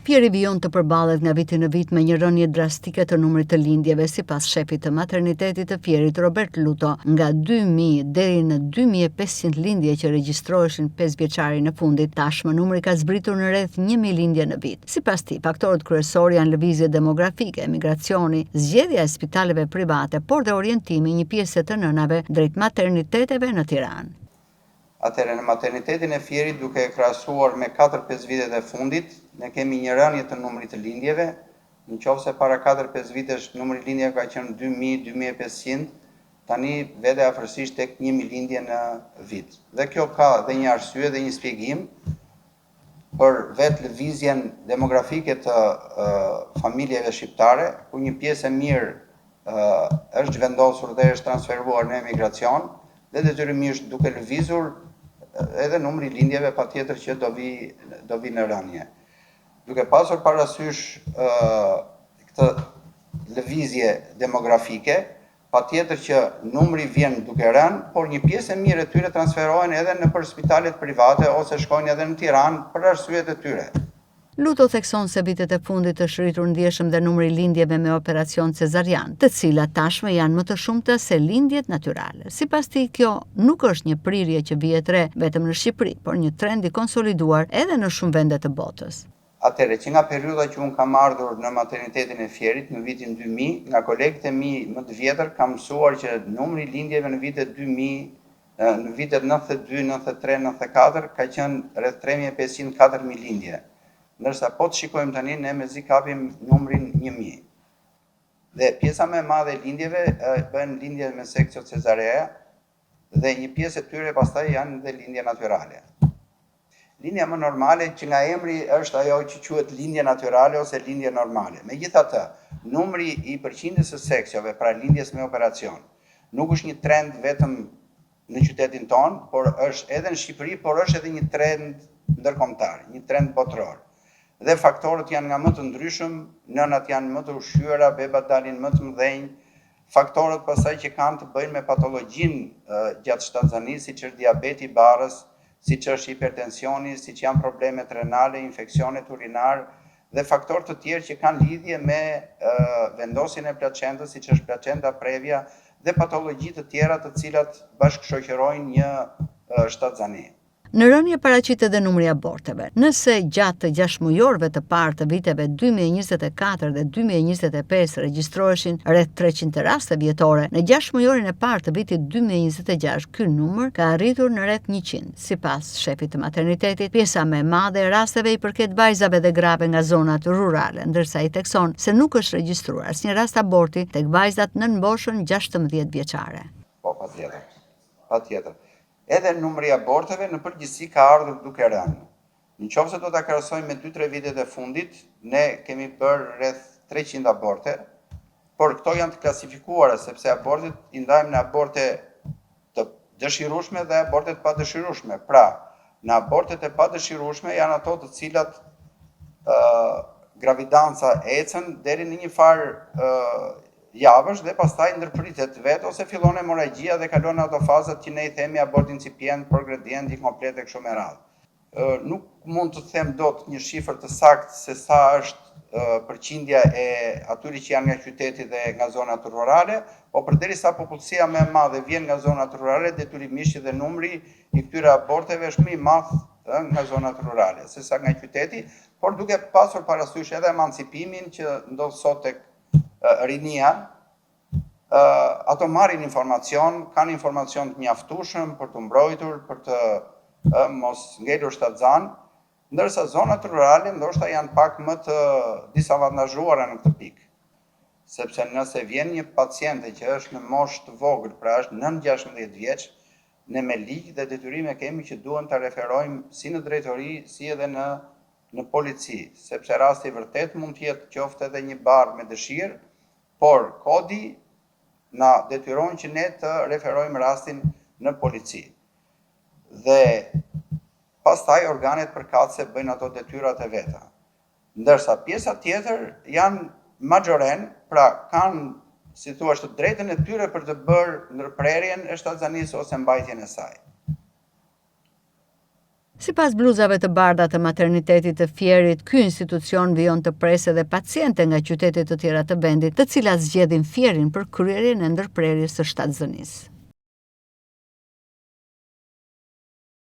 Pieri vijon të përballet nga viti në vit me një rënje drastike të numrit të lindjeve, sipas shefit të maternitetit të Pierit Robert Luto, nga 2000 deri në 2500 lindje që regjistroheshin 5 vjeçarin e fundit, tashmë numri ka zbritur në rreth 1000 lindje në vit. Sipas tij, faktorët kryesorë janë lëvizje demografike, emigracioni, zgjedhja e spitaleve private, por dhe orientimi një pjesë të nënave drejt materniteteve në Tiranë. Atëherë, në maternitetin e Fierit, duke e krahasuar me 4-5 vitet e fundit, ne kemi një rënje të numrit të lindjeve. Nëse para 4-5 vitesh numri i lindjeve ka qenë 2000-2500, tani vete afërsisht tek 1000 lindje në vit. Dhe kjo ka dhe një arsye dhe një shpjegim për vetë lëvizjen demografike të familjeve shqiptare, ku një pjesë e mirë është vendosur dhe është transferuar në emigracion, dhe detyrimisht duke lëvizur edhe numri i lindjeve patjetër që do vi në rënje. Duke pasur parasysh këtë lëvizje demografike, patjetër që numri vjen duke rënë, por një pjesë e mirë e tyre transferohen edhe nëpër spitalet private ose shkojnë edhe në Tiranë për arsyet e tyre. Luto thekson se vitet e fundit është rritur ndjeshëm dhe numri i lindjeve me operacion cezarian, të cilat tashmë janë më të shumta se lindjet natyrale. Sipas tij, kjo nuk është një prirje që vihet re vetëm në Shqipëri, por një trend i konsoliduar edhe në shumë vende të botës. Atëherë, që nga periudha që unë kam ardhur në maternitetin e Fierit në vitin 2000, nga kolegët e mi më të vjetër kam mësuar që numri i lindjeve në vitet 2000, në vitet 92, 93, 94 ka qenë rreth 3500-4000 lindje. Ndërsa po të shikojmë tani, ne mezi kapim numrin 1000. Dhe pjesa më e madhe e lindjeve bëhen lindje me seksio cezarea dhe një pjesë e tyre pastaj janë dhe lindje natyrale. Lindja më normale, që nga emri është ajo që quhet lindje natyrale ose lindje normale. Megjithatë, numri i përqindjes së seksiove, pra lindjes me operacion, nuk është një trend vetëm në qytetin tonë, por është edhe në Shqipëri, por është edhe një trend ndërkombëtar, një trend botëror. Dhe faktorët janë nga më të ndryshëm, nënat janë më të ushqyera, bebat dalin më të mëdhenj, faktorët pastaj që kanë të bëjnë me patologjinë gjatë shtatzanisë, siç është diabeti i barrës, siç është hipertensioni, siç janë problemet renale, infeksionet urinar dhe faktorë të tjerë që kanë lidhje me vendosjen e placentës, siç është placenta previa dhe patologji të tjera të cilat bashkëshoqërojnë një shtatzani. Në rënje paraqitet edhe numri i aborteve. Nëse gjatë të 6 mujorëve të parë të viteve 2024 dhe 2025 regjistroheshin rreth 300 raste vjetore, në 6 mujorin e parë të vitit 2026 ky numër ka arritur në rreth 100. Sipas shefit të maternitetit, pjesa më e madhe e rasteve i përket vajzave dhe grave nga zonat rurale, ndërsa i thekson se nuk është regjistruar asnjë rast aborti tek vajzat nën moshën 16 vjeçare. Po, patjetër. Edhe numri i aborteve në përgjithësi ka ardhur duke rënë. Nëse do ta krahasojmë me 2-3 vitet e fundit, ne kemi bërë rreth 300 aborte, por këto janë të klasifikuara sepse abortet i ndajmë në aborte të dëshirueshme dhe aborte të padëshirueshme. Pra, në abortet e padëshirueshme janë ato të cilat gravidanca ecën deri në një farë javësh dhe pastaj ndërpritet vetë ose fillon hemorragjia dhe kalon ato fazat që ne i themi abort incipient, progredient, inkomplet e kështu me radhë. Nuk mund të them dot një shifër të saktë se sa është përqindja e atyre që janë nga qyteti dhe nga zonat rurale, por përderisa popullsia më e madhe vjen nga zonat rurale, detyrimisht dhe numri i këtyre aborteve është më i madh nga zonat rurale sesa nga qyteti, por duke pasur parasysh edhe emancipimin që ndodh sot tek rinia, ato marrin informacion, kanë informacion të mjaftueshëm për të mbrojtur, për të mos ngelur shtatzan, ndërsa zonat rurale ndoshta janë pak më të disavantazhuara në këtë pikë. Sepse nëse vjen një paciente që është në moshë të vogël, pra është nën 16 vjeç, ne me ligj dhe detyrime kemi që duhen ta referojmë si në drejtori, si edhe në polici, sepse rasti i vërtet mund të jetë qoftë edhe një barr me dëshirë, por kodi na detyron që ne të referojmë rastin në polici. Dhe pastaj organet përkatëse bëjnë ato detyrat e veta. Ndërsa pjesa tjetër janë majoren, pra kanë, si thua, të drejtën e tyre për të bërë ndërprerjen e shtatzanisë ose mbajtjen e saj. Sipas bluzave të bardha të maternitetit të Fierit, ky institucion vijon të presë edhe paciente nga qytete të tjera të vendit, të cilat zgjedhin Fierin për kryerjen e ndërprerjes së shtatzënisë.